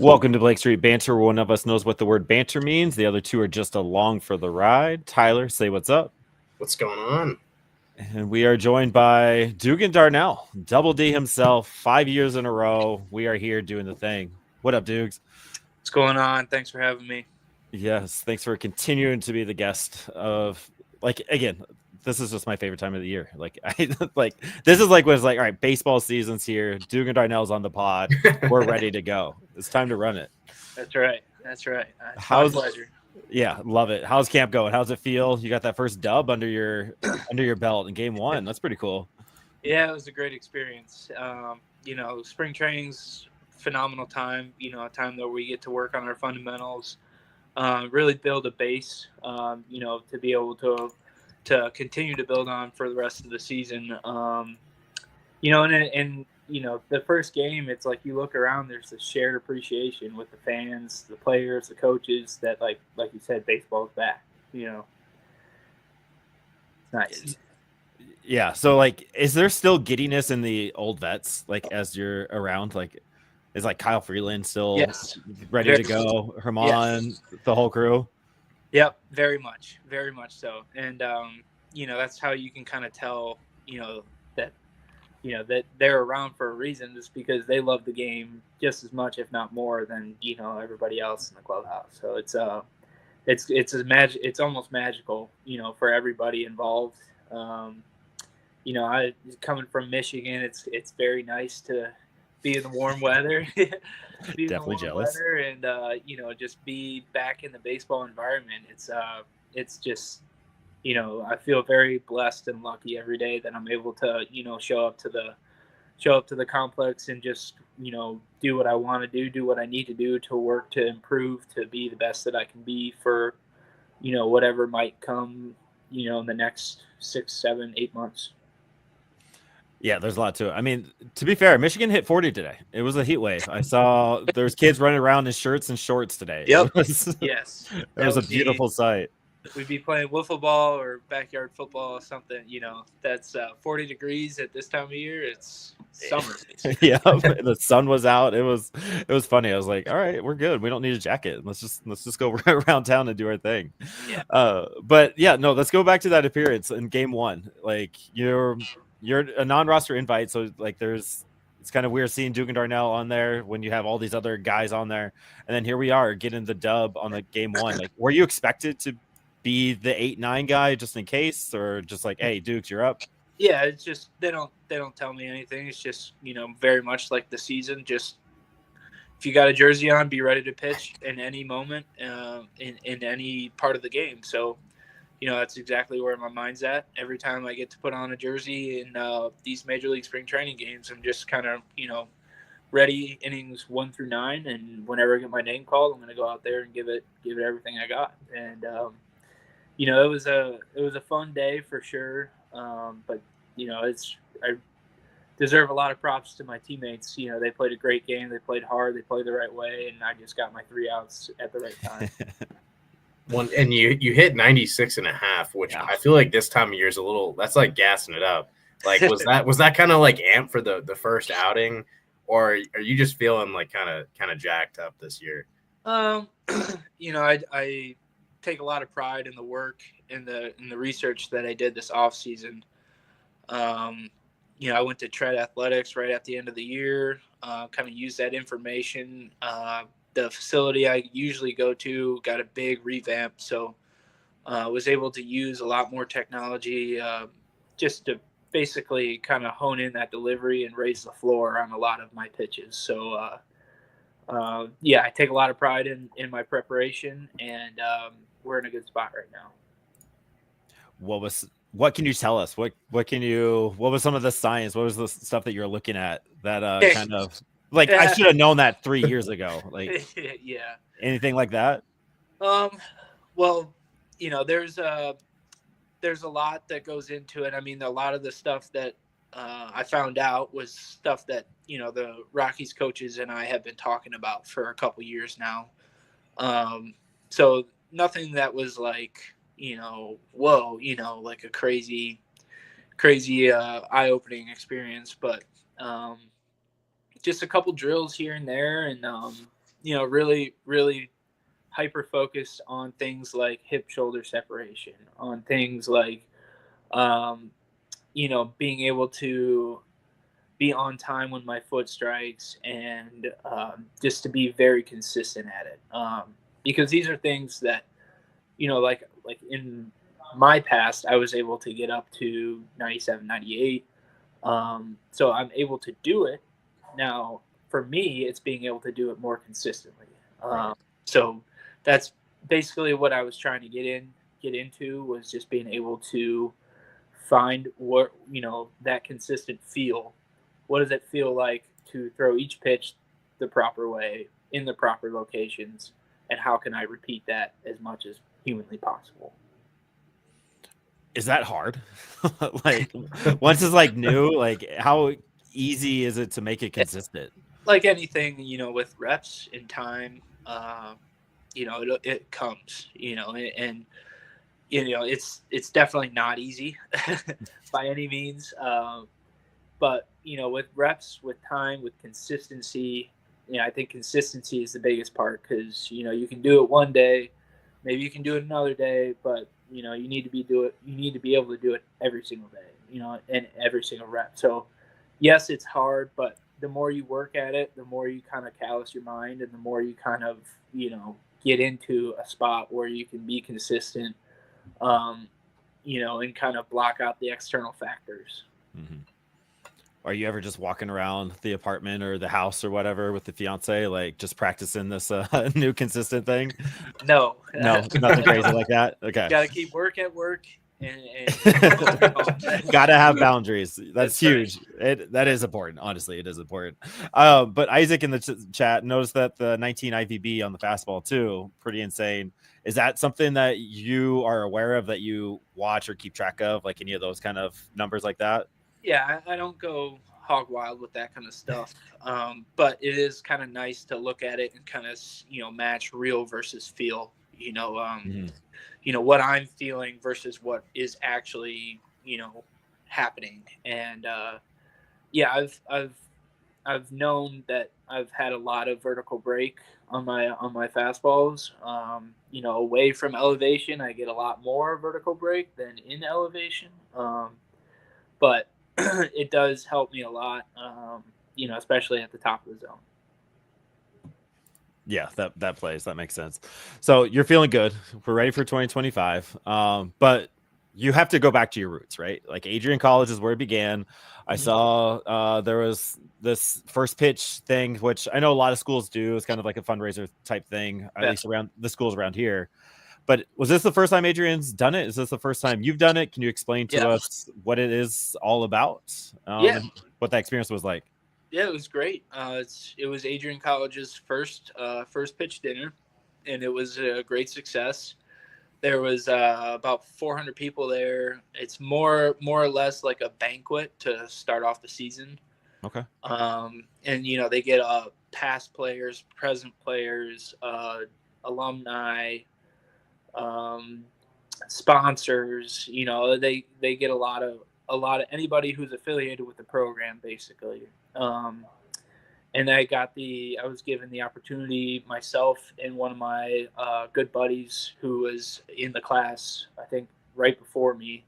Welcome to Blake Street Banter. One of us knows what the word banter means. The other two are just along for the ride. Tyler, say what's up. What's going on? And we are joined by Dugan Darnell, Double D himself, 5 years in a row. We are here doing the thing. What up, Dukes? What's going on? Thanks for having me. Yes, thanks for continuing to be the guest of, again, this is just my favorite time of the year. This is like when it's like, all right, baseball season's here. Dugan Darnell's on the pod. We're ready to go. It's time to run it. That's right. It's my pleasure. Yeah, love it. How's camp going? How's it feel? You got that first dub under your belt in game one. That's pretty cool. Yeah, it was a great experience. Spring training's phenomenal time. A time that we get to work on our fundamentals, really build a base. To be able to continue to build on for the rest of the season. The first game, it's like you look around, there's a shared appreciation with the fans, the players, the coaches that like you said, baseball's back. It's nice. Yeah. So is there still giddiness in the old vets? As you're around, is Kyle Freeland still ready to go? Herman, the whole crew. Yep, very much so. And that's how you can kind of tell, that they're around for a reason, just because they love the game just as much, if not more, than everybody else in the clubhouse. So it's almost magical, for everybody involved. I coming from Michigan, it's very nice to be in the warm weather. Definitely jealous. Weather and just be back in the baseball environment. It's just. I feel very blessed and lucky every day that I'm able to, show up to the complex and just, do what I want to do what I need to do to work to improve, to be the best that I can be for, whatever might come, in the next 6, 7, 8 months. Yeah, there's a lot to it. I mean, to be fair, Michigan hit 40 today. It was a heat wave. I saw there's kids running around in shirts and shorts today. Yep. It was a beautiful sight. We'd be playing wiffle ball or backyard football or something, that's 40 degrees at this time of year. It's summer. Yeah, the sun was out. It was funny. I was like, all right, we're good. We don't need a jacket. Let's just go around town and do our thing. Yeah. But yeah, no, let's go back to that appearance in game one. You're a non-roster invite, so it's kind of weird seeing Dugan Darnell on there when you have all these other guys on there, and then here we are getting the dub on the game one. Were you expected to be the 8-9 guy just in case, or just hey, Dukes, you're up? Yeah, it's just they don't tell me anything. It's just very much like the season. Just if you got a jersey on, be ready to pitch in any moment, in any part of the game. So that's exactly where my mind's at. Every time I get to put on a jersey in these major league spring training games, I'm just kind of ready innings 1 through 9, and whenever I get my name called, I'm going to go out there and give it everything I got. And it was a fun day for sure. But I deserve a lot of props to my teammates. They played a great game. They played hard. They played the right way, and I just got my 3 outs at the right time. And you hit 96.5, which I feel like this time of year is a little. That's like gassing it up. Was that kind of amp for the first outing, or are you just feeling kind of jacked up this year? I take a lot of pride in the work and the research that I did this off season. I went to Tread Athletics right at the end of the year, kind of used that information. The facility I usually go to got a big revamp, so was able to use a lot more technology just to basically kind of hone in that delivery and raise the floor on a lot of my pitches. So I take a lot of pride in my preparation, and we're in a good spot right now. What can you tell us? What was some of the science? What was the stuff that you're looking at that kind of I should have known that 3 years ago? Yeah. Anything like that? Well, there's a lot that goes into it. I mean, a lot of the stuff that I found out was stuff that, the Rockies coaches and I have been talking about for a couple years now. So nothing that was whoa, like a crazy eye-opening experience, but just a couple drills here and there, and really, really hyper focused on things like hip shoulder separation, on things like, um, being able to be on time when my foot strikes, and just to be very consistent at it. Because these are things that, like in my past, I was able to get up to 97, 98. So I'm able to do it now. For me, it's being able to do it more consistently. Right. So that's basically what I was trying to get into, was just being able to find what, that consistent feel. What does it feel like to throw each pitch the proper way in the proper locations, and how can I repeat that as much as humanly possible? Is that hard? Like, once it's like new, like how easy is it to make it consistent? Like anything, with reps and time, it comes, and it's definitely not easy by any means. But with reps, with time, with consistency, I think consistency is the biggest part, because you can do it one day, maybe you can do it another day, but you need to be able to do it every single day, and every single rep. So yes, it's hard, but the more you work at it, the more you kind of callous your mind, and the more you kind of get into a spot where you can be consistent, um, and kind of block out the external factors. Mm-hmm. Are you ever just walking around the apartment or the house or whatever with the fiance, like just practicing this new consistent thing? No, nothing crazy like that. Okay. Got to keep work at work, and Gotta have boundaries. That's huge. Right. That is important. Honestly, it is important. But Isaac in the chat noticed that the 19 IVB on the fastball too, pretty insane. Is that something that you are aware of, that you watch or keep track of, like any of those kind of numbers like that? Yeah, I don't go hog wild with that kind of stuff, but it is kind of nice to look at it and kind of match real versus feel. What I'm feeling versus what is actually happening. And yeah, I've known that I've had a lot of vertical break on my fastballs. Away from elevation, I get a lot more vertical break than in elevation. But it does help me a lot, especially at the top of the zone. Yeah, that plays. That makes sense. So you're feeling good. We're ready for 2025. But you have to go back to your roots, right? Like Adrian College is where it began. I saw there was this first pitch thing, which I know a lot of schools do. It's kind of like a fundraiser type thing, at least around the schools around here. But was this the first time Adrian's done it? Is this the first time you've done it? Can you explain to us what it is all about? And what that experience was like? Yeah, it was great. It was Adrian College's first pitch dinner, and it was a great success. There was about 400 people there. It's more or less like a banquet to start off the season. Okay. And they get past players, present players, alumni, sponsors. They get a lot of anybody who's affiliated with the program, basically. And I was given the opportunity, myself and one of my good buddies who was in the class, I think right before me.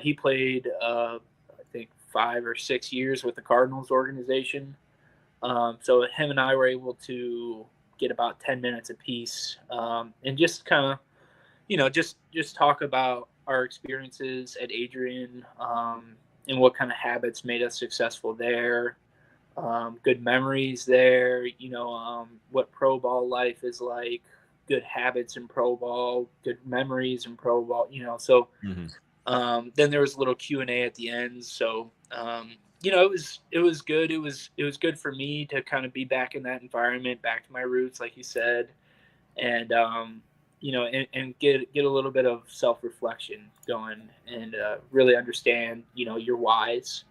He played, I think 5 or 6 years with the Cardinals organization. So him and I were able to get about 10 minutes apiece, and just kind of, just talk about our experiences at Adrian, and what kind of habits made us successful there. Good memories there, what pro ball life is like, good habits in pro ball, good memories in pro ball, so then there was a little Q&A at the end. So it was good. It was good for me to kind of be back in that environment, back to my roots, like you said, and and get a little bit of self-reflection going, and really understand your whys.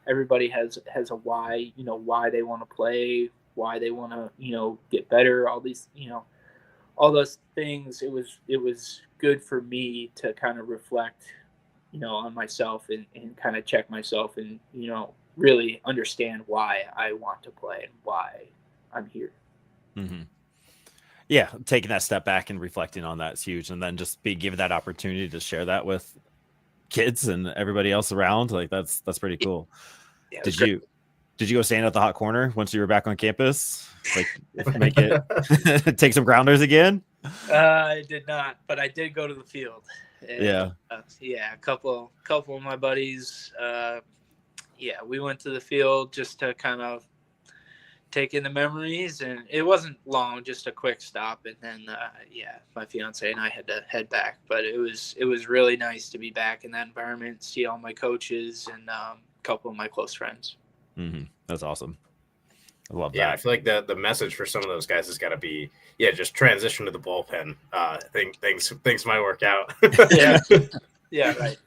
Everybody has a why, why they want to play, why they want to get better, all these all those things. It was good for me to kind of reflect on myself, and kind of check myself, and really understand why I want to play and why I'm here. Yeah, taking that step back and reflecting on that is huge, and then just being given that opportunity to share that with kids and everybody else around, like that's pretty cool. Yeah, Did you go stand at the hot corner once you were back on campus? Like make it take some grounders again? I did not, but I did go to the field. And, Yeah. yeah, a couple of my buddies. Yeah, we went to the field just to kind of take in the memories, and it wasn't long, just a quick stop, and then yeah, my fiance and I had to head back. But it was really nice to be back in that environment, see all my coaches and a couple of my close friends. Mm-hmm. That's awesome. I love that. Yeah, I feel like the message for some of those guys has got to be, yeah, just transition to the bullpen. Things might work out. Yeah, yeah, right.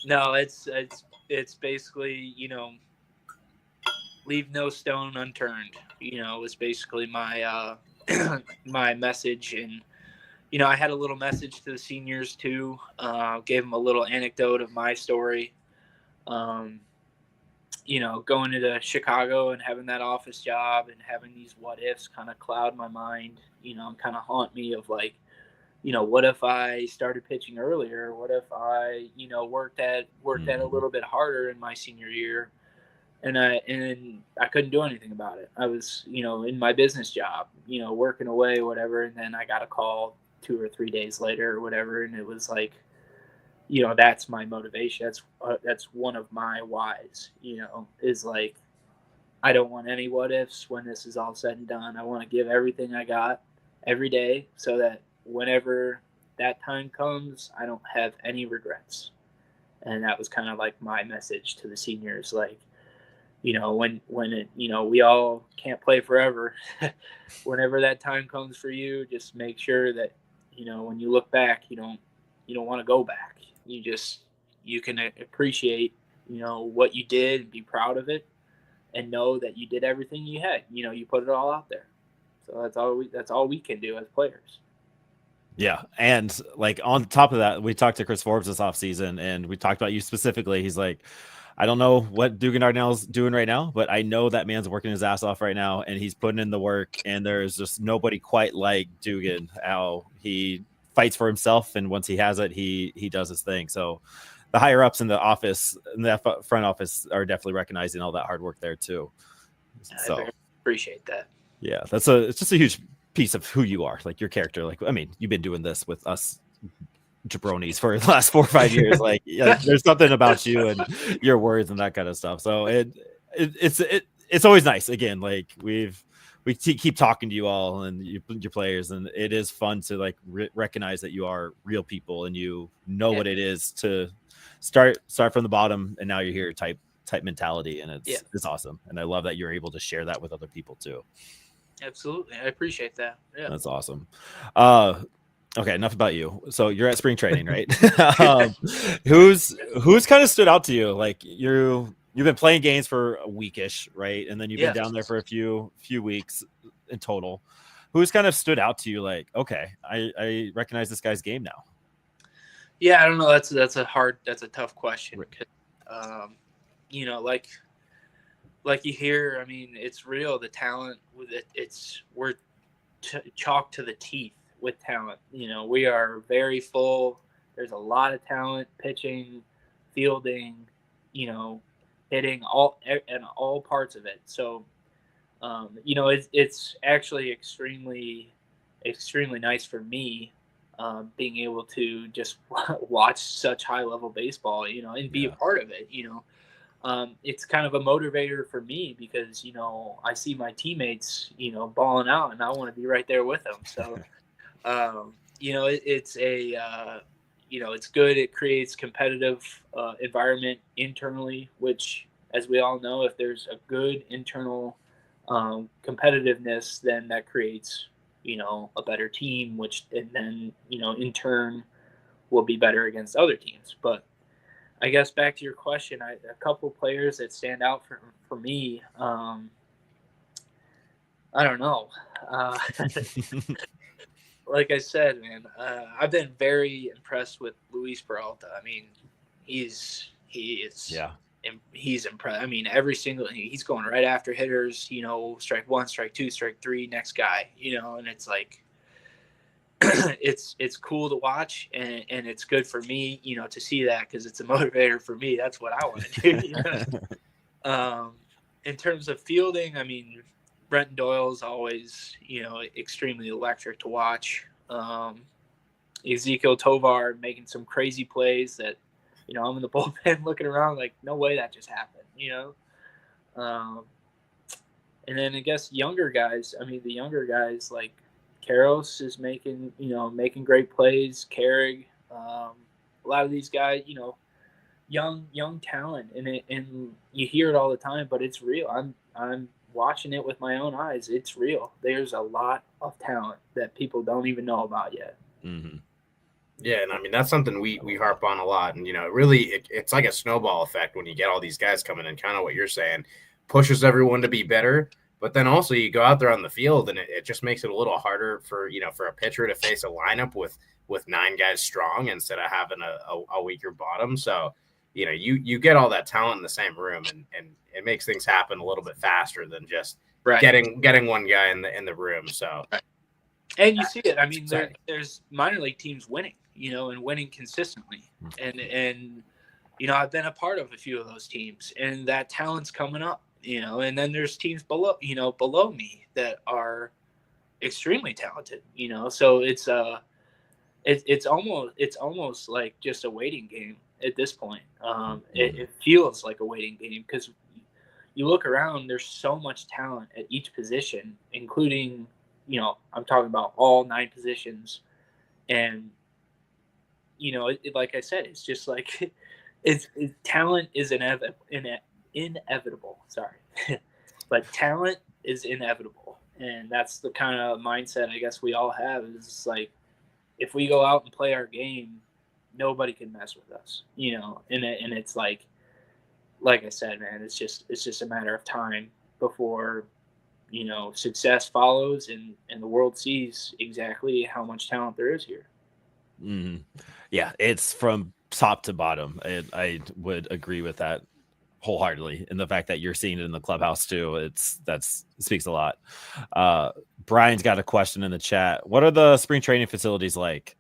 No, it's basically, you know, leave no stone unturned. You know, was basically my my message. And you know, I had a little message to the seniors too. Gave them a little anecdote of my story. You know, going into Chicago and having that office job and having these what ifs kind of cloud my mind, you know, and kind of haunt me of like, you know, what if I started pitching earlier? What if I, you know, worked at a little bit harder in my senior year? And I couldn't do anything about it. I was, you know, in my business job, you know, working away, whatever. And then I got a call 2 or 3 days later or whatever. And it was like, you know, that's my motivation. That's one of my whys, you know, is like, I don't want any what ifs when this is all said and done. I want to give everything I got every day so that whenever that time comes, I don't have any regrets. And that was kind of like my message to the seniors. Like, you know, when it, you know, we all can't play forever. Whenever that time comes for you, just make sure that, you know, when you look back, you don't want to go back. You can appreciate, you know, what you did and be proud of it and know that you did everything you had. You know, you put it all out there. So that's all we can do as players. Yeah. And like on top of that, we talked to Chris Forbes this offseason and we talked about you specifically. He's like, I don't know what Dugan Darnell's doing right now, but I know that man's working his ass off right now and he's putting in the work. And there's just nobody quite like Dugan, how he fights for himself. And once he has it, he does his thing. So the higher ups in the office, in the front office, are definitely recognizing all that hard work there too. So I appreciate that. Yeah, it's just a huge piece of who you are, like your character. Like, I mean, you've been doing this with us jabronis for the last 4 or 5 years. Like, yeah, there's something about you and your words and that kind of stuff. So it's always nice. Again, like we keep talking to you all and your players, and it is fun to like recognize that you are real people and you know what it is to start from the bottom and now you're here type mentality, and it's awesome. And I love that you're able to share that with other people too. Absolutely. I appreciate that. Yeah. That's awesome. Okay, enough about you. So you're at spring training, right? Who's kind of stood out to you? Like you've been playing games for a weekish, right? And then you've been down there for a few weeks in total. Who's kind of stood out to you? Like, okay, I recognize this guy's game now. Yeah, I don't know. That's a tough question. You know, like you hear, I mean, it's real. The talent with it, we're chalk to the teeth with talent. You know, we are very full. There's a lot of talent, pitching, fielding, you know, hitting, all parts of it. So, you know, it's actually extremely nice for me, being able to just watch such high level baseball, you know, and be a part of it, you know. It's kind of a motivator for me because, you know, I see my teammates, you know, balling out and I want to be right there with them. So, you know, it's you know, it's good. It creates competitive environment internally, which, as we all know, if there's a good internal competitiveness, then that creates, you know, a better team, which, and then, you know, in turn will be better against other teams. But I guess back to your question, a couple players that stand out for me. I don't know. Like I said, man, I've been very impressed with Luis Peralta. I mean, he is. Yeah. He's impressed. I mean, he's going right after hitters. You know, strike one, strike two, strike three, next guy. You know, and it's like, it's cool to watch, and it's good for me, to see that, because it's a motivator for me. That's what I want to do. In terms of fielding, I mean, Brenton Doyle's always, extremely electric to watch. Ezekiel Tovar making some crazy plays that, I'm in the bullpen looking around like, no way that just happened, and then I guess younger guys. I mean, the younger guys like Karros is making great plays. Carrig, a lot of these guys, young talent, and you hear it all the time, but it's real. I'm watching it with my own eyes. It's real. There's a lot of talent that people don't even know about yet. Mm-hmm. Yeah, and I mean that's something we harp on a lot, and it's like a snowball effect when you get all these guys coming in. Kind of what you're saying, pushes everyone to be better. But then also you go out there on the field, and it just makes it a little harder for a pitcher to face a lineup with 9 guys strong instead of having a weaker bottom. So you get all that talent in the same room, and it makes things happen a little bit faster than just getting one guy in the room. So. Right. And you see it. I mean, there's minor league teams winning, and winning consistently. And I've been a part of a few of those teams, and that talent's coming up, and then there's teams below me that are extremely talented, so it's almost like just a waiting game at this point. It feels like a waiting game because you look around, there's so much talent at each position, including, I'm talking about all 9 positions. And, like I said, it's just like talent is inevitable. Sorry. But talent is inevitable. And that's the kind of mindset I guess we all have, is like, if we go out and play our game, nobody can mess with us, and it's like I said, man, it's just a matter of time before, success follows and the world sees exactly how much talent there is here. Mm-hmm. Yeah, it's from top to bottom. I would agree with that wholeheartedly. And the fact that you're seeing it in the clubhouse too, speaks a lot. Brian's got a question in the chat. What are the spring training facilities like?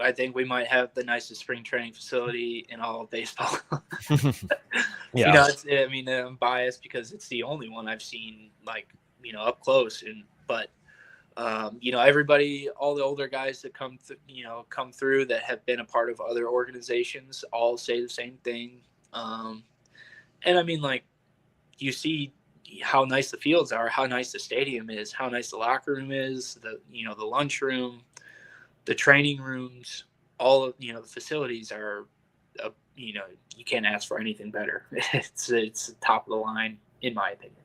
I think we might have the nicest spring training facility in all of baseball. Yeah. I'm biased because it's the only one I've seen, like, up close. But everybody, all the older guys that come through that have been a part of other organizations all say the same thing. And I mean, like, you see how nice the fields are, how nice the stadium is, how nice the locker room is, the lunchroom, the training rooms, all of, the facilities are, you can't ask for anything better. It's top of the line, in my opinion.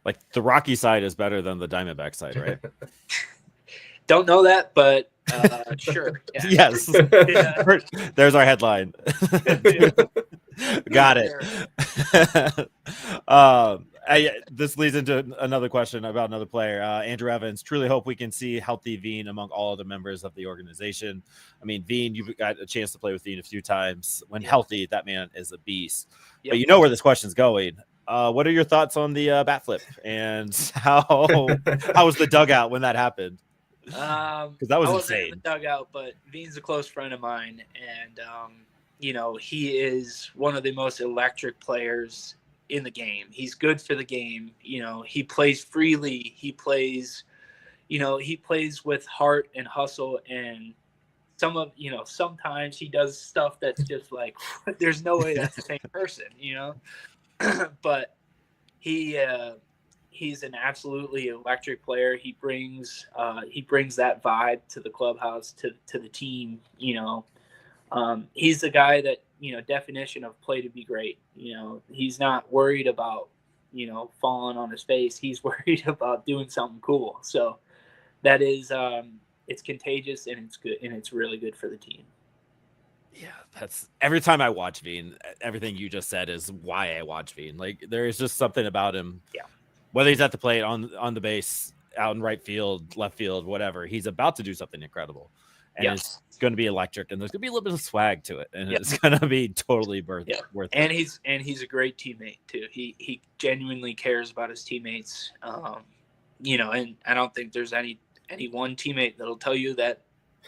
Like, the Rocky side is better than the Diamondback side, right? Don't know that, but sure. Yeah. Yes. Yeah. There's our headline. Got it. This leads into another question about another player, Andrew Evans. Truly hope we can see healthy Veen among all of the members of the organization. I mean, Veen, you've got a chance to play with Veen a few times. When healthy, that man is a beast. Yep. But you know where this question's going. What are your thoughts on the bat flip, and how was the dugout when that happened? Because that was insane. In the dugout, but Veen's a close friend of mine, and he is one of the most electric players in the game. He's good for the game. He plays freely. He plays with heart and hustle, and sometimes he does stuff that's just like, there's no way that's the same person, but he's an absolutely electric player. He brings that vibe to the clubhouse, to the team. He's the guy that, definition of play to be great. He's not worried about, falling on his face. He's worried about doing something cool. So that is, it's contagious, and it's good, and it's really good for the team. Yeah, that's every time I watch Veen, everything you just said is why I watch Veen. Like, there is just something about him. Yeah. Whether he's at the plate, on the base, out in right field, left field, whatever, he's about to do something incredible. And it's going to be electric, and there's going to be a little bit of swag to it, and it's going to be totally worth it. And he's a great teammate too. He genuinely cares about his teammates. and I don't think there's any one teammate that'll tell you that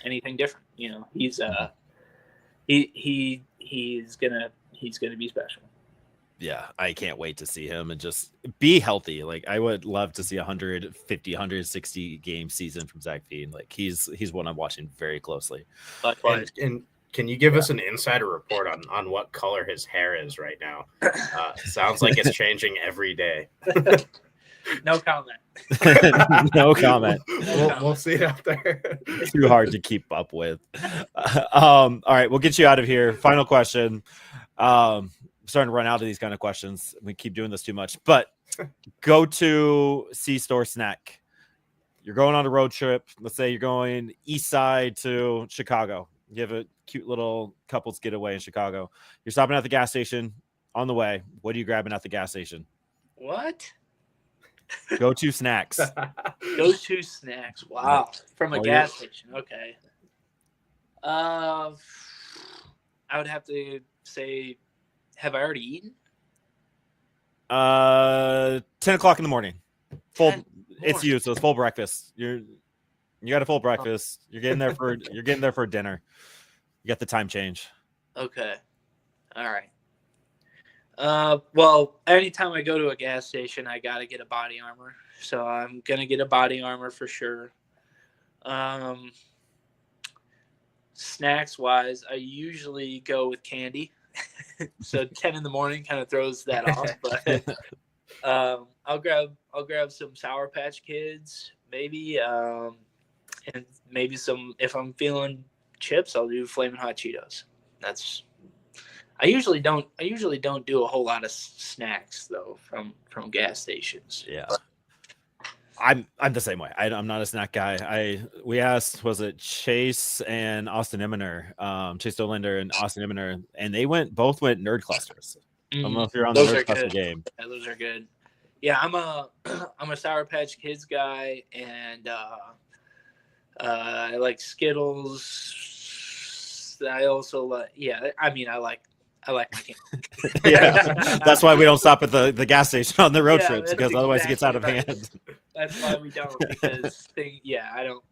anything different. He's he's gonna be special. Yeah, I can't wait to see him and just be healthy. Like, I would love to see 150, 160 game season from Zac Veen. Like, he's one I'm watching very closely. And can you give us an insider report on what color his hair is right now? Sounds like it's changing every day. No comment. No comment. We'll see it out there. Too hard to keep up with. All right, we'll get you out of here. Final question. Starting to run out of these kind of questions. We keep doing this too much, but go to C-Store snack. You're going on a road trip. Let's say you're going east side to Chicago. You have a cute little couples getaway in Chicago. You're stopping at the gas station on the way. What are you grabbing at the gas station? What? Go to snacks. Go to snacks. Wow. From a gas station. Okay. I would have to say, have I already eaten? 10 o'clock in the morning. It's you, so it's full breakfast. You got a full breakfast. You're getting there for dinner. You got the time change. Okay. All right. Well, anytime I go to a gas station, I gotta get a body armor. So I'm gonna get a body armor for sure. Snacks wise, I usually go with candy. So 10 in the morning kind of throws that off, but I'll grab some Sour Patch Kids, maybe, and maybe some, if I'm feeling chips, I'll do Flamin' Hot Cheetos. I usually don't do a whole lot of snacks though from gas stations. Yeah. I'm the same way. I'm not a snack guy. We asked, was it Chase and Austin Eminer, Chase Dollander and Austin Eminer, and they both went Nerd Clusters. I don't know if you're on the Nerd Cluster game. Yeah, those are good. Yeah, I'm a Sour Patch Kids guy, and I like Skittles. I also like. Yeah, I mean, I like my candy. Yeah, that's why we don't stop at the gas station on the road trips, because otherwise it gets out of hand. That's why we don't, because I don't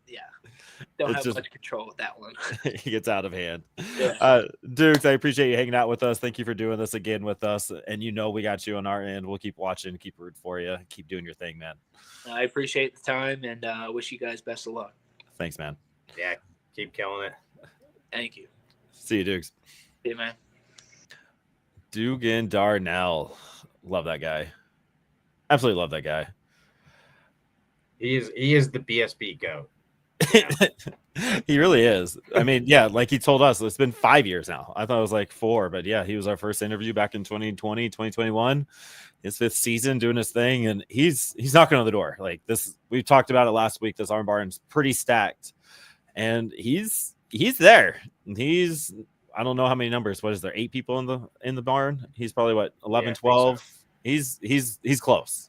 have much control with that one. It gets out of hand. Yeah. Dukes, I appreciate you hanging out with us. Thank you for doing this again with us. And we got you on our end. We'll keep watching, keep rooting for you, keep doing your thing, man. I appreciate the time, and wish you guys best of luck. Thanks, man. Yeah, keep killing it. Thank you. See you, Dukes. See you, man. Dugan Darnell. Love that guy. Absolutely love that guy. He is the BSB GOAT. He really is. I mean, yeah, like he told us, it's been 5 years now. I thought it was like 4, but yeah, he was our first interview back in 2020, 2021. His 5th season doing his thing, and he's knocking on the door. Like this, we talked about it last week. This arm barn's pretty stacked, and he's there. He's, I don't know how many numbers. What is there? 8 people in the barn. He's probably what, 11, 12. So. He's close.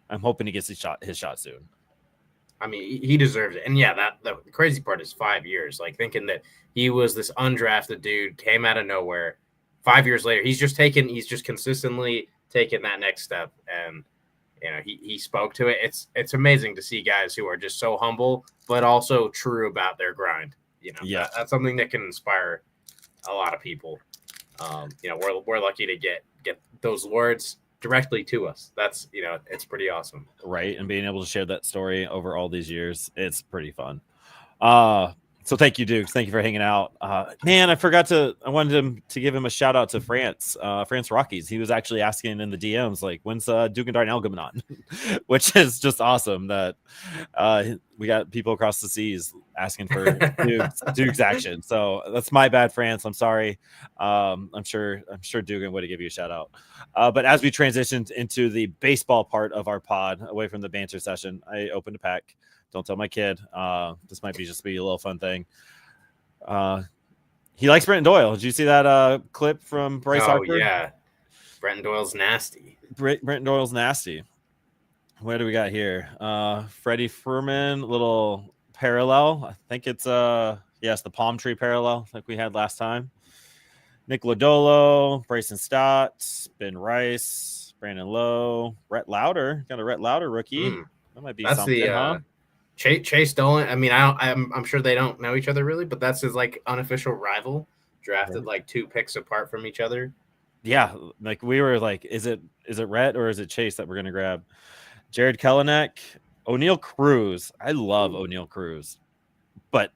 I'm hoping he gets his shot soon. I mean, he deserves it. And yeah, the crazy part is 5 years. Like, thinking that he was this undrafted dude, came out of nowhere. 5 years later, he's just consistently taken that next step. And, he spoke to it. It's amazing to see guys who are just so humble, but also true about their grind. Yeah. That's something that can inspire a lot of people. We're lucky to get those words directly to us. That's, it's pretty awesome. Right. And being able to share that story over all these years, it's pretty fun. So thank you, Dukes. Thank you for hanging out. Man, I wanted to give him a shout out to France Rockies. He was actually asking in the DMs, like, when's Dugan Darnell coming on? Which is just awesome that we got people across the seas asking for Duke's action. So that's my bad, France. I'm sorry. I'm sure Dugan would have given you a shout out. But as we transitioned into the baseball part of our pod, away from the banter session, I opened a pack. Don't tell my kid. This might be a little fun thing. He likes Brenton Doyle. Did you see that clip from Bryce Harper? Oh, yeah. Brenton Doyle's nasty. Brenton Doyle's nasty. What do we got here? Freddie Freeman, little parallel. I think it's the palm tree parallel like we had last time. Nick Lodolo, Bryson Stott, Ben Rice, Brandon Lowe, Rhett Lauder. Got a Rhett Lauder rookie. That might be That's something, the huh? Chase Dolan. I mean, I'm sure they don't know each other really, but that's his like unofficial rival, drafted like 2 picks apart from each other. Yeah, like we were like, is it Rhett or is it Chase that we're gonna grab? Jared Kelenic, O'Neal Cruz. I love O'Neal Cruz, but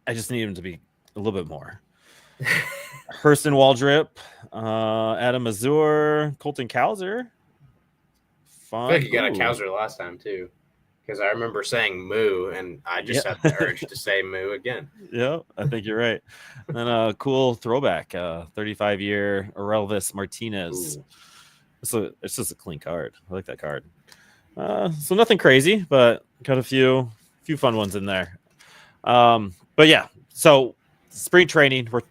I just need him to be a little bit more. Hurston Waldrip, Adam Azur, Colton Cowser. I feel like you got a Cowser last time too, because I remember saying moo, and I just had the urge to say moo again. Yeah, I think you're right. And then a cool throwback, 35-year Aurelvis Martinez. So it's just a clean card. I like that card. So nothing crazy, but got a few fun ones in there. But yeah, so spring training, we're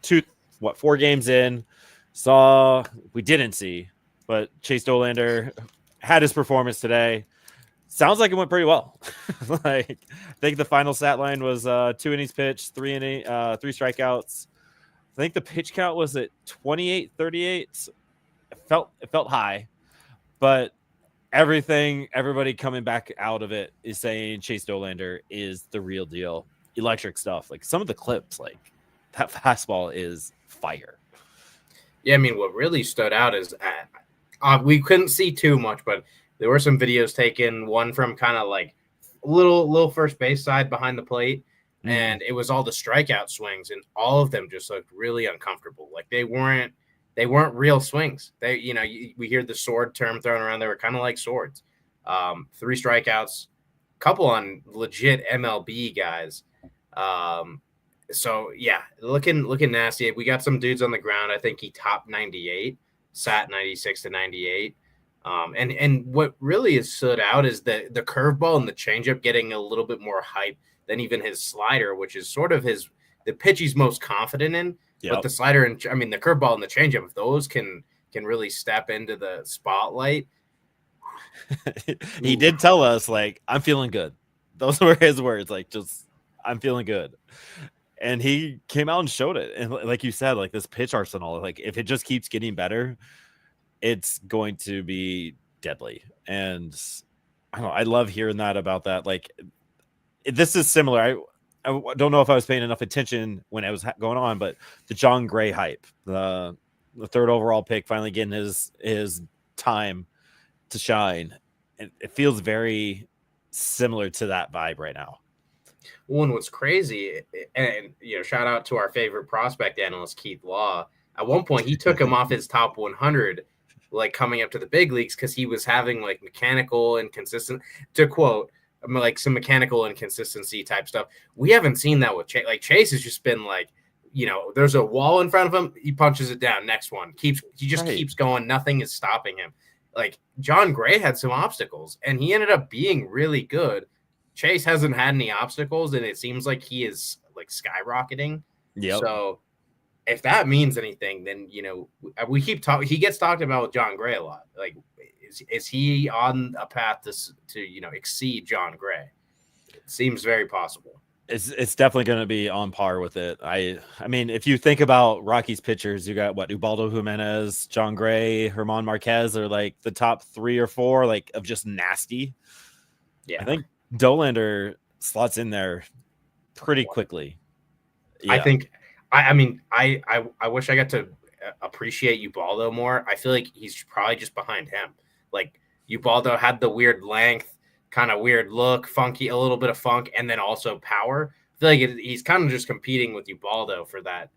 4 games in. We didn't see, but Chase Dollander had his performance today. Sounds like it went pretty well. Like, I think the final stat line was 2 innings pitched, 3 strikeouts. I think the pitch count was at 28-38. It felt high, but everybody coming back out of it is saying Chase Dollander is the real deal. Electric stuff. Like, some of the clips, like that fastball is fire. Yeah, I mean, what really stood out is we couldn't see too much, but there were some videos taken, one from kind of like little first base side behind the plate, and it was all the strikeout swings, and all of them just looked really uncomfortable. Like they weren't real swings. We hear the sword term thrown around. They were kind of like swords. 3 strikeouts, couple on legit MLB guys. So yeah, looking nasty. We got some dudes on the ground. I think he topped 98, sat 96 to 98. And what really has stood out is the curveball and the changeup getting a little bit more hype than even his slider, which is sort of the pitch he's most confident in. Yep. But the slider and the curveball and the changeup, if those can really step into the spotlight. He did tell us, like, I'm feeling good. Those were his words, like, just I'm feeling good. And he came out and showed it. And like you said, like this pitch arsenal, like if it just keeps getting better, it's going to be deadly. And I don't know, I love hearing that about that. Like, this is similar. I don't know if I was paying enough attention when it was going on, but the John Gray hype, the 3rd overall pick, finally getting his time to shine. It feels very similar to that vibe right now. Well, and what's crazy, and shout out to our favorite prospect analyst, Keith Law. At one point, he took him off his top 100, like coming up to the big leagues, because he was having like mechanical inconsistent, to quote, like some mechanical inconsistency type stuff. We haven't seen that with Chase. Like Chase has just been like, there's a wall in front of him, he punches it down. Next one, he just keeps going. Nothing is stopping him. Like John Gray had some obstacles, and he ended up being really good. Chase hasn't had any obstacles, and it seems like he is like skyrocketing. Yeah. So if that means anything, then we keep talking. He gets talked about with John Gray a lot. Like, is he on a path to exceed John Gray? It seems very possible. It's definitely going to be on par with it. I mean, if you think about Rockies pitchers, you got Ubaldo Jimenez, John Gray, German Marquez are like the top 3 or 4 like of just nasty. Yeah, I think Dollander slots in there pretty quickly. Yeah. I think. I wish I got to appreciate Ubaldo more. I feel like he's probably just behind him. Like Ubaldo had the weird length, kind of weird look, funky, a little bit of funk, and then also power. I feel like he's kind of just competing with Ubaldo for that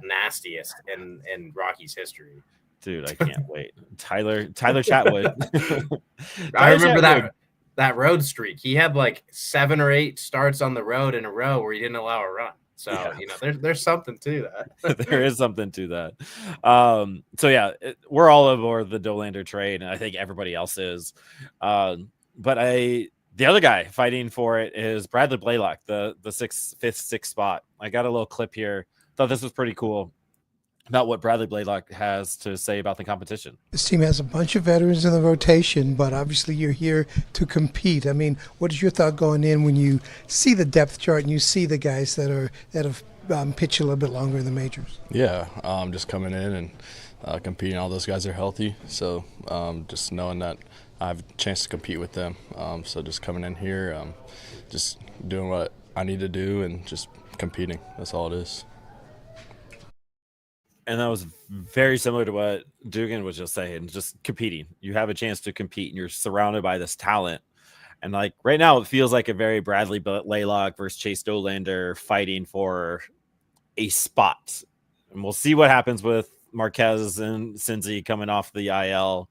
nastiest in Rockies history. Dude, I can't wait. Tyler Chatwood. I remember that road streak. He had like 7 or 8 starts on the road in a row where he didn't allow a run. So, yeah. There's something to that. There is something to that. So, yeah, we're all aboard the Dollander trade, and I think everybody else is. But the other guy fighting for it is Bradley Blalock, the 6th spot. I got a little clip here. Thought this was pretty cool about what Bradley Blalock has to say about the competition. This team has a bunch of veterans in the rotation, but obviously you're here to compete. I mean, what is your thought going in when you see the depth chart and you see the guys that have pitched a little bit longer in the majors? Yeah, just coming in and competing. All those guys are healthy, so just knowing that I have a chance to compete with them. So just coming in here, just doing what I need to do and just competing. That's all it is. And that was very similar to what Dugan was just saying, just competing. You have a chance to compete and you're surrounded by this talent. And like right now, it feels like a very Bradley Blalock versus Chase Dollander fighting for a spot. And we'll see what happens with Marquez and Cincy coming off the IL.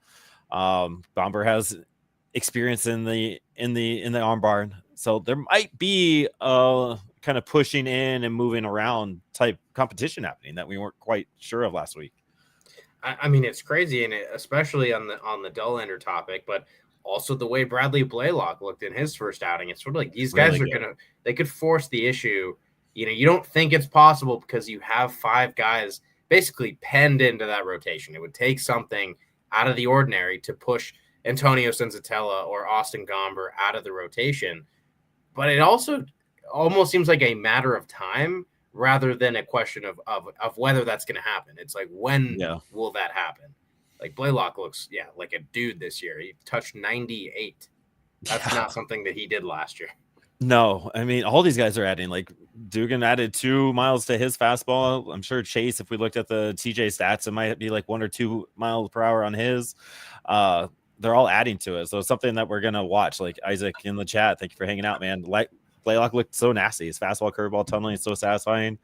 Bomber has experience in the arm barn, so there might be a kind of pushing in and moving around type competition happening that we weren't quite sure of last week. I mean, it's crazy, and especially on the Dollander topic, but also the way Bradley Blalock looked in his first outing. It's sort of like these guys really they could force the issue. You don't think it's possible because you have 5 guys basically penned into that rotation. It would take something out of the ordinary to push Antonio Senzatella or Austin Gomber out of the rotation. But it also almost seems like a matter of time rather than a question of whether that's going to happen. It's like, when will that happen? Like Blalock looks, like a dude this year. He touched 98. That's not something that he did last year. No, I mean, all these guys are adding. Like Dugan added 2 miles to his fastball. I'm sure Chase, if we looked at the TJ stats, it might be like 1 or 2 miles per hour on his. They're all adding to it. So it's something that we're going to watch. Like Isaac in the chat, thank you for hanging out, man. Like Blalock looked so nasty. His fastball, curveball, tunneling is so satisfying.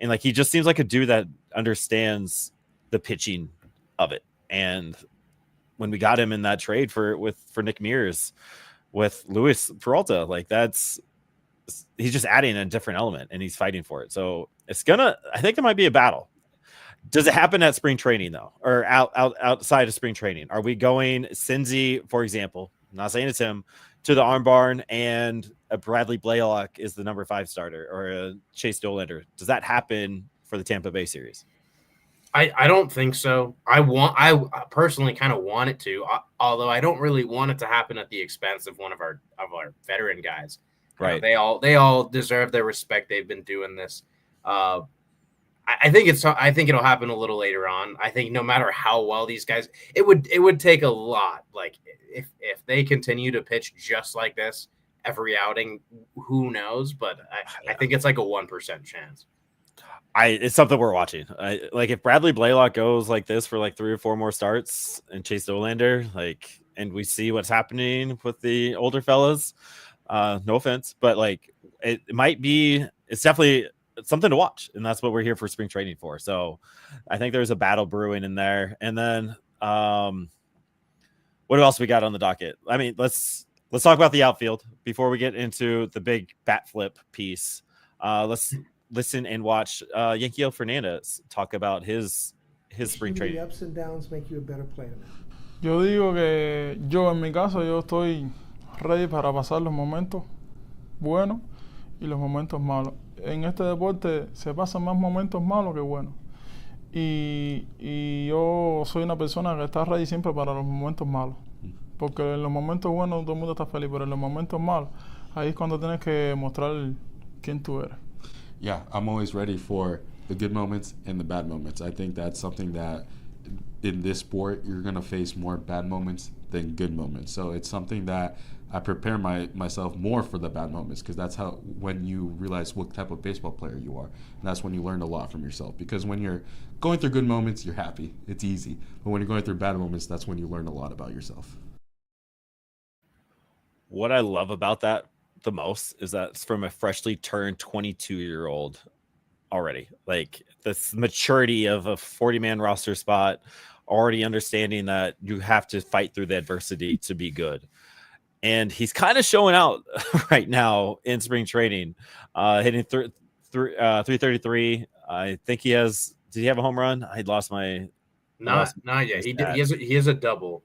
And like, he just seems like a dude that understands the pitching of it. And when we got him in that trade for Nick Mears with Luis Peralta, like he's just adding a different element and he's fighting for it. So I think there might be a battle. Does it happen at spring training though, or outside of spring training? Are we going Cincy, for example? I'm not saying it's him, to the arm barn, and a Bradley Blalock is the number 5 starter, or a Chase Dollander? Does that happen for the Tampa Bay series? I don't think so. I personally kind of want it to, although I don't really want it to happen at the expense of one of our veteran guys. Right. They all deserve their respect. They've been doing this. I think it'll happen a little later on. I think no matter how well these guys, it would take a lot. Like if they continue to pitch just like this every outing, who knows? But I think it's like a 1% chance. It's something we're watching. Like if Bradley Blalock goes like this for like 3 or 4 more starts and Chase Dollander, like, and we see what's happening with the older fellas, no offense, but like it's definitely something to watch, and that's what we're here for spring training for. So I think there's a battle brewing in there. And then what else we got on the docket? I mean, let's talk about the outfield before we get into the big bat flip piece. Let's listen and watch Yanquiel Fernandez talk about his spring training. The ups and downs make you a better player now. Yo digo que en mi caso, yo estoy ready para pasar los momentos buenos y los momentos malos. En este deporte se pasan más momentos malos que buenos. Y yo soy una persona que está ready siempre para los momentos malos. Porque en los momentos buenos todo el mundo está feliz, pero en los momentos malos, ahí es cuando tienes que mostrar quién tú eres. Yeah, I'm always ready for the good moments and the bad moments. I think that's something that in this sport, you're going to face more bad moments than good moments. So it's something that I prepare myself more for the bad moments, because that's how, when you realize what type of baseball player you are, and that's when you learn a lot from yourself. Because when you're going through good moments, you're happy. It's easy. But when you're going through bad moments, that's when you learn a lot about yourself. What I love about that the most is that it's from a freshly turned 22-year-old already. Like this maturity of a 40-man roster spot, already understanding that you have to fight through the adversity to be good. And he's kind of showing out right now in spring training, hitting 333. I think he has. Did he have a home run? I lost my. Not yet. He has a double.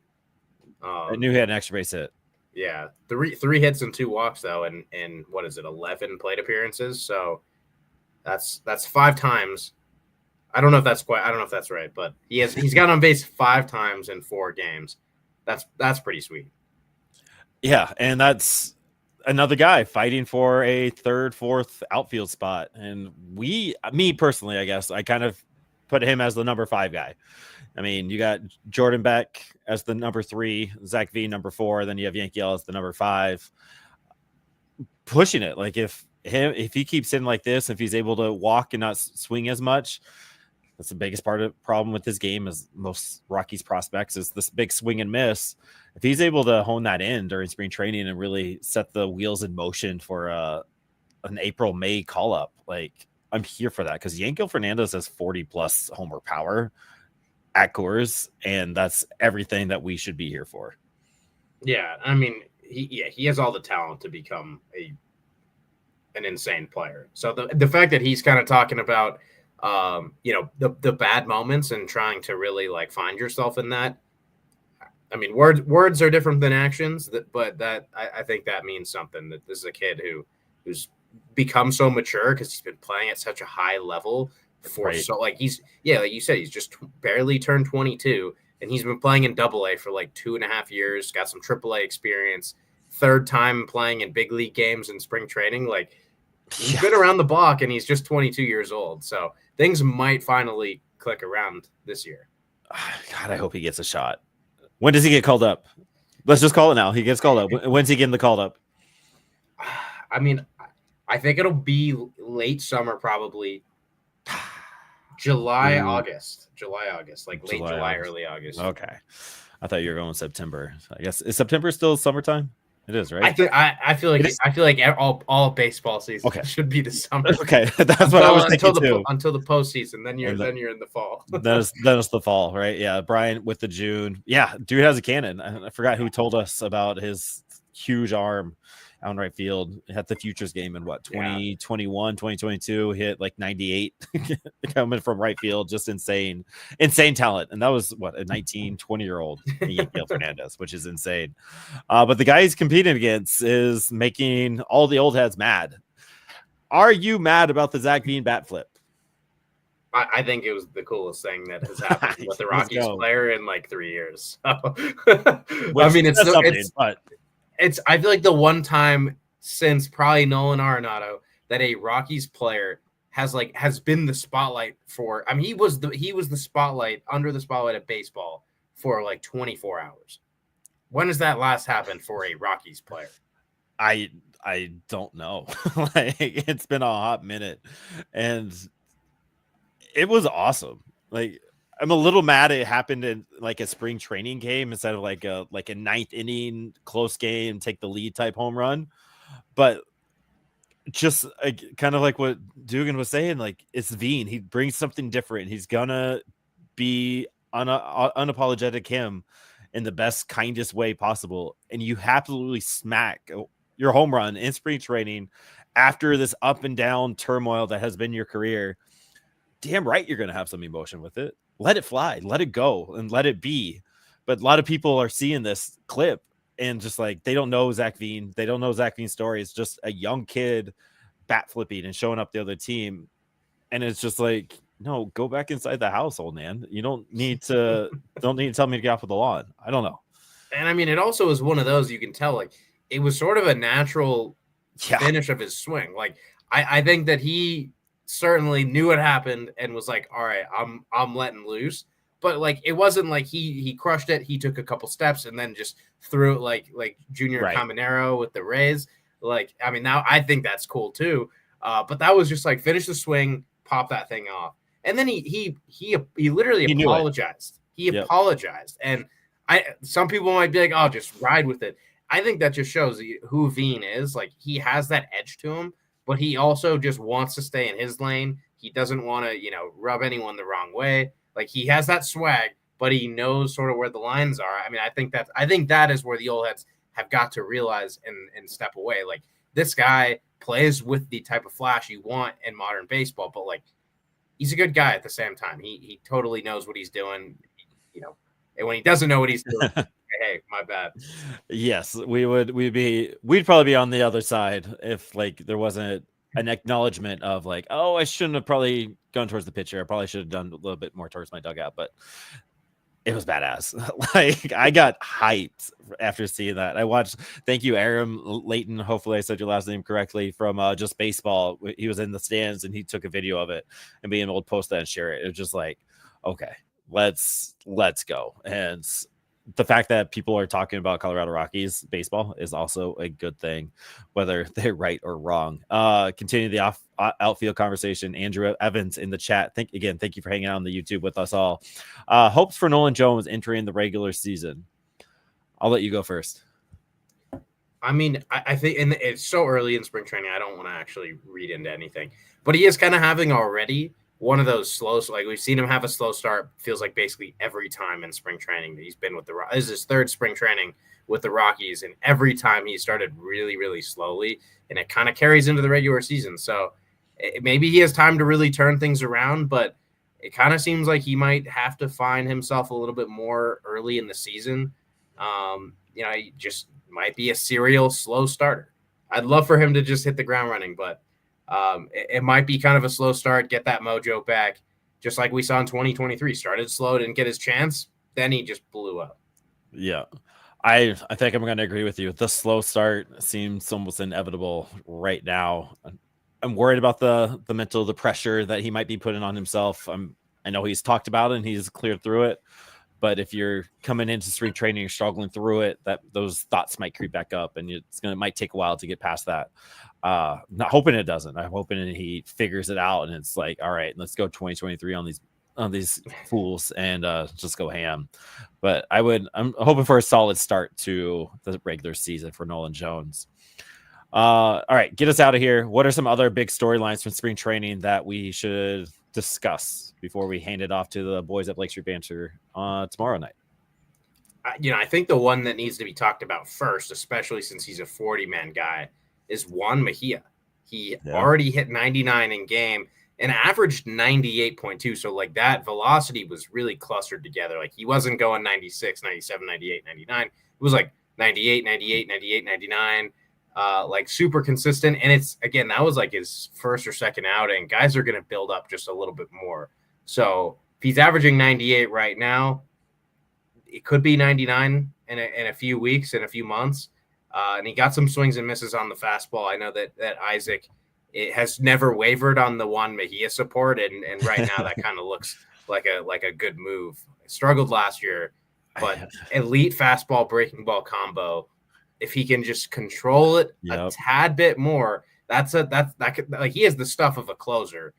I knew he had an extra base hit. Yeah, three hits and 2 walks though, and what is it, 11 plate appearances? So that's 5 times. I don't know if that's right, but he's got on base 5 times in 4 games. That's pretty sweet. Yeah, and that's another guy fighting for a 3rd, 4th outfield spot. And me personally, I guess I kind of put him as the number 5 guy. I mean, you got Jordan Beck as the number 3, Zac Veen number 4, then you have Yanquiel as the number 5. Pushing it. Like if he keeps in like this, if he's able to walk and not swing as much, that's the biggest problem with his game, is most Rockies prospects, is this big swing and miss. If he's able to hone that in during spring training and really set the wheels in motion for an April-May call-up, like I'm here for that, because Yanquiel Fernandez has 40-plus homer power at Coors, and that's everything that we should be here for. Yeah, I mean, he has all the talent to become an insane player. So the fact that he's kind of talking about the bad moments and trying to really like find yourself in that. I mean, words are different than actions, but that I think that means something, that this is a kid who's become so mature because he's been playing at such a high level for so like like you said, he's just barely turned 22, and he's been playing in AA for like 2.5 years, got some AAA experience, third time playing in big league games in spring training. Like, he's been around the block, and he's just 22 years old. So things might finally click around this year. God, I hope he gets a shot. When does he get called up? Let's just call it now. He gets called up. When's he getting the called up? I mean, I think it'll be late summer, probably. July, August, like late July, early August. Okay. I thought you were going September. I guess, is September still summertime? It is, right? I feel like all baseball season should be the summer. Okay, that's what I was thinking too. Until the postseason, then you're in the fall. Then it's the fall, right? Yeah, Brian with the June. Yeah, dude has a cannon. I forgot who told us about his huge arm out in right field. Had the Futures game in 2021, 2022, hit like 98 coming from right field. Just insane talent. And that was a 19, 20-year-old Yanquiel Fernandez, which is insane. But the guy he's competing against is making all the old heads mad. Are you mad about the Zac Veen bat flip? I think it was the coolest thing that has happened with the Rockies player in like 3 years. So. I mean, I feel like the one time since probably Nolan Arenado that a Rockies player has been the spotlight for. I mean, he was the spotlight, under the spotlight of baseball for like 24 hours. When has that last happened for a Rockies player? I don't know. Like, it's been a hot minute, and it was awesome. Like, I'm a little mad it happened in like a spring training game instead of like a ninth inning close game, take the lead type home run. But just kind of like what Dugan was saying, like, it's Veen. He brings something different. He's gonna be unapologetic him in the best, kindest way possible. And you absolutely smack your home run in spring training after this up and down turmoil that has been your career. Damn right you're gonna have some emotion with it. Let it fly, let it go, and let it be. But a lot of people are seeing this clip and just like, they don't know Zac Veen. They don't know Zac Veen's story. It's just a young kid bat flipping and showing up the other team. And it's just like, no, go back inside the house, old man. You don't need to tell me to get off of the lawn. I don't know. And I mean, it also is one of those, you can tell, like, it was sort of a natural finish of his swing. Like, I think that he certainly knew it happened and was like, all right, I'm letting loose. But like, it wasn't like he crushed it. He took a couple steps and then just threw it like Junior Caminero with the Rays. Like, I mean, now I think that's cool too. But that was just like, finish the swing, pop that thing off. And then he literally apologized. He apologized. And some people might be like, oh, just ride with it. I think that just shows who Veen is. Like, he has that edge to him, but he also just wants to stay in his lane. He doesn't want to, rub anyone the wrong way. Like, he has that swag, but he knows sort of where the lines are. I mean, I think that is where the old heads have got to realize and step away. Like, this guy plays with the type of flash you want in modern baseball, but like, he's a good guy at the same time. He totally knows what he's doing, and when he doesn't know what he's doing, hey, my bad. Yes, we'd probably be on the other side if like there wasn't an acknowledgement of like, oh, I shouldn't have probably gone towards the pitcher. I probably should have done a little bit more towards my dugout. But it was badass. Like I got hyped after seeing that. I watched. Thank you, Aram Layton. Hopefully, I said your last name correctly. From Just Baseball, he was in the stands and he took a video of it and being able to post that and share it. It was just like, okay, let's go. And the fact that people are talking about Colorado Rockies baseball is also a good thing, whether they're right or wrong. Continue the outfield conversation. Andrew Evans in the chat. Thank you for hanging out on the YouTube with us all. Hopes for Nolan Jones entering the regular season. I'll let you go first. I mean, I think it's so early in spring training, I don't want to actually read into anything, but he is kind of having already one of those slow, like we've seen him have a slow start, feels like basically every time in spring training that he's been with the Rockies. This is his third spring training with the Rockies, and every time he started really, really slowly, and it kind of carries into the regular season. So maybe he has time to really turn things around, but it kind of seems like he might have to find himself a little bit more early in the season. He just might be a serial slow starter. I'd love for him to just hit the ground running, but it might be kind of a slow start, get that mojo back, just like we saw in 2023. Started slow, didn't get his chance, then he just blew up. Yeah, I think I'm going to agree with you. The slow start seems almost inevitable right now. I'm worried about the mental, pressure that he might be putting on himself. I know he's talked about it and he's cleared through it. But if you're coming into spring training, you're struggling through it, that those thoughts might creep back up, and it might take a while to get past that. Not hoping it doesn't. I'm hoping he figures it out, and it's like, all right, let's go 2023 on these fools and just go ham. But I'm hoping for a solid start to the regular season for Nolan Jones. All right, get us out of here. What are some other big storylines from spring training that we should discuss before we hand it off to the boys at Blake Street Banter tomorrow night? I think the one that needs to be talked about first, especially since he's a 40-man guy, is Juan Mejia. He already hit 99 in game and averaged 98.2. So like that velocity was really clustered together. Like he wasn't going 96, 97, 98, 99. It was like 98, 98, 98, 99. Like super consistent. And it's, again, that was like his first or second outing. Guys are going to build up just a little bit more. So if he's averaging 98 right now, it could be 99 in a few weeks, in a few months. And he got some swings and misses on the fastball. I know that Isaac has never wavered on the Juan Mejia support. And right now that kind of looks like a good move. Struggled last year, but elite fastball, breaking ball combo. If he can just control it a tad bit more, like he has the stuff of a closer.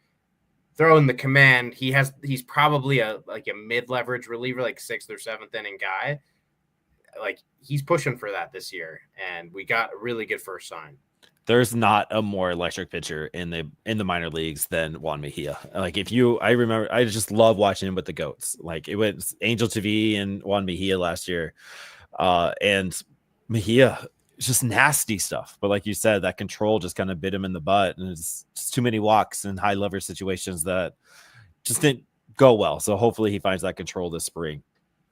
Throwing the command, he's probably a mid-leverage reliever, like 6th or 7th inning guy. Like he's pushing for that this year, and we got a really good first sign. There's not a more electric pitcher in the minor leagues than Juan Mejia. Like I remember, I just love watching him with the goats. Like it was Angel TV and Juan Mejia last year, and Mejia, just nasty stuff. But like you said, that control just kind of bit him in the butt, and it's just too many walks and high leverage situations that just didn't go well. So hopefully he finds that control this spring.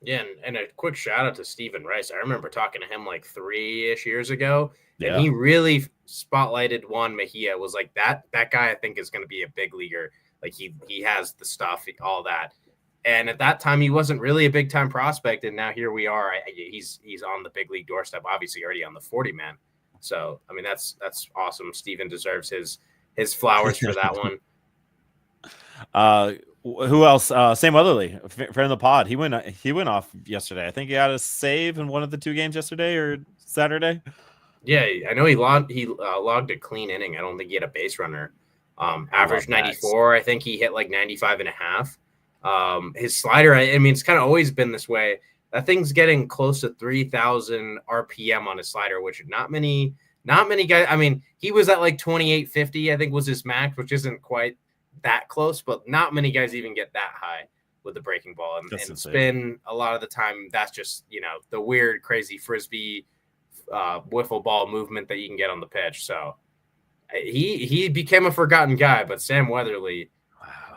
Yeah, and a quick shout out to Steven Rice. I remember talking to him like 3-ish years ago, and he really spotlighted Juan Mejia. Was like that guy I think is going to be a big leaguer. Like he has the stuff, all that. And at that time, he wasn't really a big-time prospect, and now here we are. He's on the big league doorstep, obviously already on the 40-man. So, I mean, that's awesome. Steven deserves his flowers for that one. Who else? Sam Weatherly, friend of the pod. He went off yesterday. I think he had a save in one of the 2 games yesterday or Saturday. Yeah, I know he logged a clean inning. I don't think he had a base runner. Average 94. I think he hit like 95 and a half. His slider, I mean, it's kind of always been this way. That thing's getting close to 3,000 RPM on his slider, which not many guys. I mean, he was at like 2850, I think was his max, which isn't quite that close, but not many guys even get that high with the breaking ball. And spin a lot of the time, that's just, the weird, crazy Frisbee wiffle ball movement that you can get on the pitch. So he became a forgotten guy, but Sam Weatherly,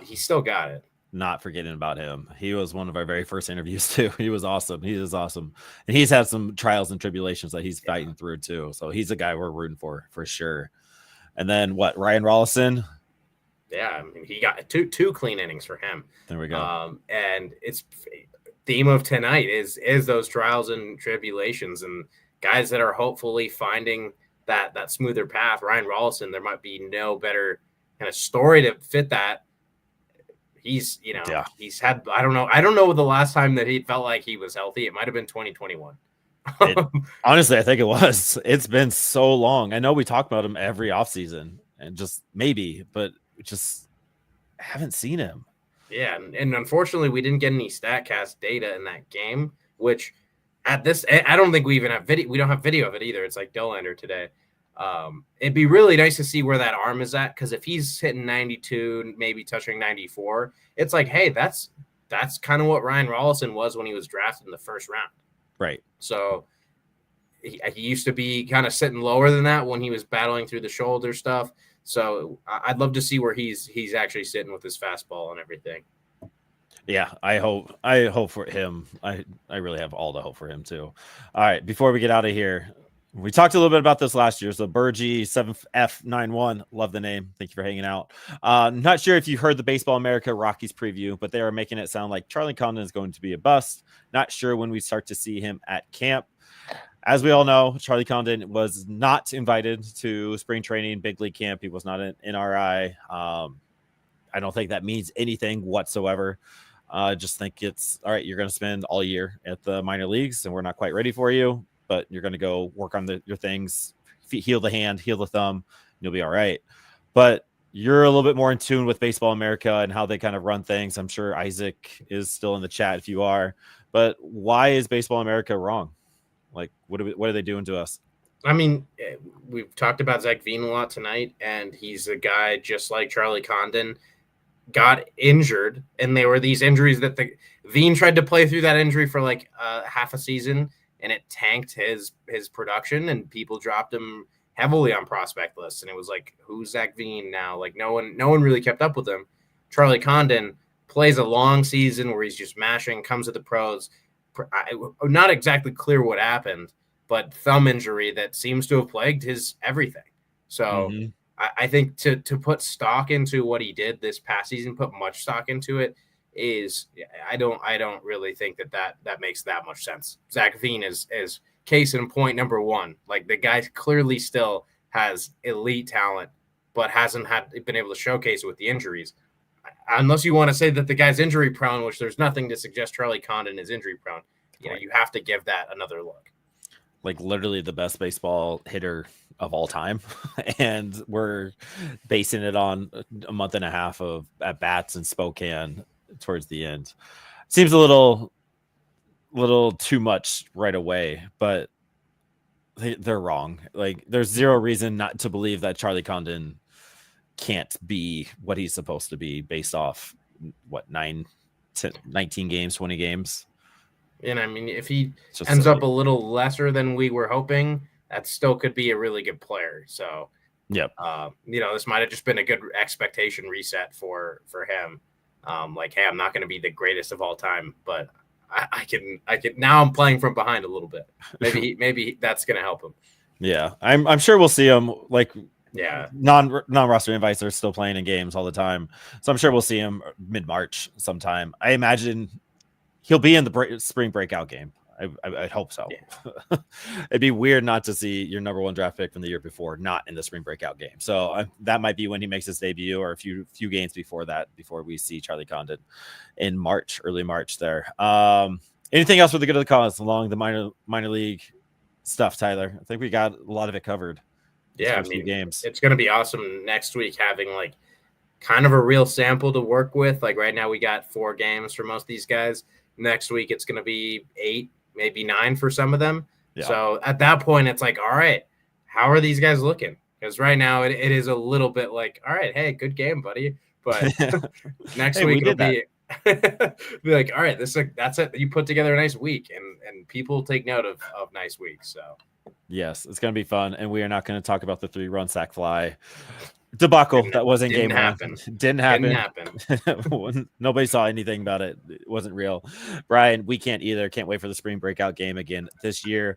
he still got it. Not forgetting about him. He was one of our very first interviews too. He was awesome. He is awesome. And he's had some trials and tribulations that he's fighting through too. So he's a guy we're rooting for sure. And then Ryan Rollison? Yeah, I mean, he got two clean innings for him. There we go. And it's theme of tonight is those trials and tribulations and guys that are hopefully finding that smoother path. Ryan Rollison, there might be no better kind of story to fit that. He's, he's had, I don't know the last time that he felt like he was healthy. It might have been 2021. Honestly, I think it was. It's been so long. I know we talk about him every offseason and just maybe, but we just haven't seen him. Yeah, and unfortunately, we didn't get any StatCast data in that game, which at this, I don't think we even have video. We don't have video of it either. It's like Dollander today. It'd be really nice to see where that arm is at, because if he's hitting 92, maybe touching 94, it's like, hey, that's kind of what Ryan Rollison was when he was drafted in the first round. Right. So he used to be kind of sitting lower than that when he was battling through the shoulder stuff. So I'd love to see where he's actually sitting with his fastball and everything. Yeah, I hope for him. I really have all the hope for him too. All right, before we get out of here, we talked a little bit about this last year. So Burgie 7F91, love the name. Thank you for hanging out. Not sure if you heard the Baseball America Rockies preview, but they are making it sound like Charlie Condon is going to be a bust. Not sure when we start to see him at camp. As we all know, Charlie Condon was not invited to spring training, big league camp. He was not an NRI. I don't think that means anything whatsoever. Just think it's all right. You're going to spend all year at the minor leagues, and we're not quite ready for you. But you're going to go work on your things, heal the hand, heal the thumb. And you'll be all right. But you're a little bit more in tune with Baseball America and how they kind of run things. I'm sure Isaac is still in the chat if you are. But why is Baseball America wrong? Like, what are they doing to us? I mean, we've talked about Zac Veen a lot tonight, and he's a guy just like Charlie Condon, got injured, and there were these injuries that Veen tried to play through that injury for like half a season, and it tanked his production, and people dropped him heavily on prospect lists, and it was like, who's Zac Veen now? Like no one really kept up with him. Charlie Condon plays a long season where he's just mashing, comes to the pros. Not exactly clear what happened, but thumb injury that seems to have plagued his everything. So I think to put stock into what he did this past season, put much stock into it, is I don't really think that makes that much sense. Zac Veen is case in point number one. Like, the guy clearly still has elite talent, but hasn't been able to showcase it with the injuries. Unless you want to say that the guy's injury prone, which there's nothing to suggest Charlie Condon is injury prone. You have to give that another look. Like, literally the best baseball hitter of all time. And we're basing it on a month and a half of at bats in Spokane towards the end. Seems a little too much right away, but they're wrong. Like, there's zero reason not to believe that Charlie Condon can't be what he's supposed to be based off 19 games, 20 games. And I mean, if he ends up a little lesser than we were hoping, that still could be a really good player. So, yep. This might have just been a good expectation reset for him. Like, hey, I'm not going to be the greatest of all time, but I can. Now I'm playing from behind a little bit. Maybe that's going to help him. Yeah, I'm sure we'll see him. Like, yeah, non-roster invites are still playing in games all the time, so I'm sure we'll see him mid-March sometime. I imagine he'll be in the spring breakout game. I'd hope so. Yeah. It'd be weird not to see your number one draft pick from the year before not in the spring breakout game. So that might be when he makes his debut, or a few games before that, before we see Charlie Condon in March, early March there. Anything else for the good of the cause along the minor league stuff, Tyler? I think we got a lot of it covered. Yeah, I mean, games. It's going to be awesome next week having like kind of a real sample to work with. Like, right now we got 4 games for most of these guys. Next week it's going to be 8, maybe 9 for some of them. Yeah. So at that point it's like, all right, how are these guys looking? Because right now it is a little bit like, all right, hey, good game, buddy. But next week it'll be like, all right, that's it. You put together a nice week, and people take note of nice weeks. So yes, it's going to be fun. And we are not going to talk about the 3-run sack fly debacle that was in game one. Didn't happen. Nobody saw anything about it. It wasn't real. Brian, we can't either. Can't wait for the spring breakout game again this year.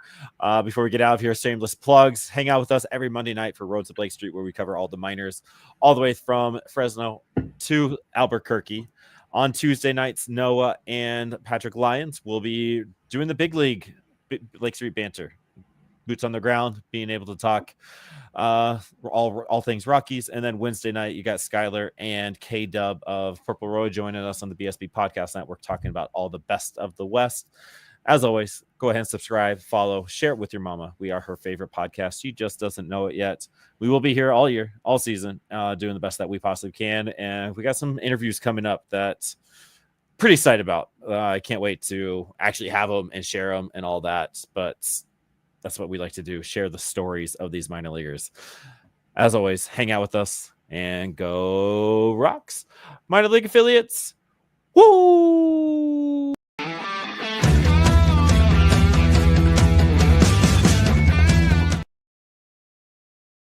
Before we get out of here, shameless plugs. Hang out with us every Monday night for Roads to Blake Street, where we cover all the minors all the way from Fresno to Albuquerque On Tuesday nights, Noah and Patrick Lyons will be doing the big league Lake Street banter. Boots on the ground, being able to talk all things Rockies. And then Wednesday night, you got Skylar and K-Dub of Purple Roy joining us on the BSB Podcast Network, talking about all the best of the West. As always, go ahead and subscribe, follow, share it with your mama. We are her favorite podcast. She just doesn't know it yet. We will be here all year, all season, doing the best that we possibly can. And we got some interviews coming up that pretty excited about. I can't wait to actually have them and share them and all that. But that's what we like to do, share the stories of these minor leaguers. As always, hang out with us and go Rocks. Minor league affiliates. Woo!